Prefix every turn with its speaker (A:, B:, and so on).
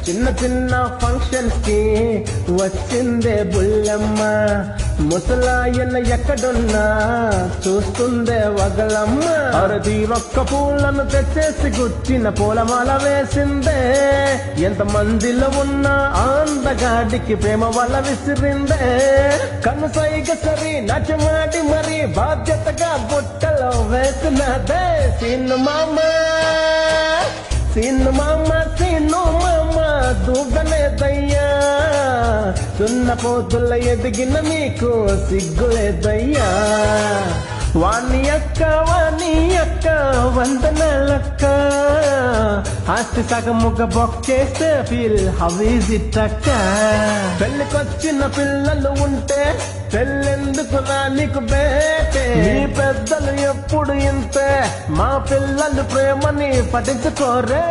A: చిన్న చిన్న ఫంక్షన్స్ కి వచ్చిందే బుల్లమ్మ, ముసలాయన ఎక్కడున్నా చూస్తుందే వగలమ్మ. అరది ఒక్క పూలను తెచ్చేసి గుచ్చిన పూలమాల వేసిందే, ఎంత మందిలో ఉన్న అందగాడికి ప్రేమ వల్ల విసిరిందే. కనుసైగ సరి నచ్చమాడి మరి బాధ్యతగా బుట్టలో వేసినదే. సీను మామ సీను మామ సీను మామ దూగలేదయ్యా, సున్న పోతుల ఎదిగిన మీకు సిగ్గులేదయ్యా. వాణి అక్క వందనాలక్క, ఆస్తి సగముగ బొక్కేస్తే ఫీల్ హౌ ఈజ్ ఇట్ అక్క. పెళ్ళికొచ్చిన పిల్లలు ఉంటే పెళ్ళెందుకు నీకు బేటే, మీ పెద్దలు ఎప్పుడు ఇంతే, మా పిల్లలు ప్రేమని పఠించుకోరే.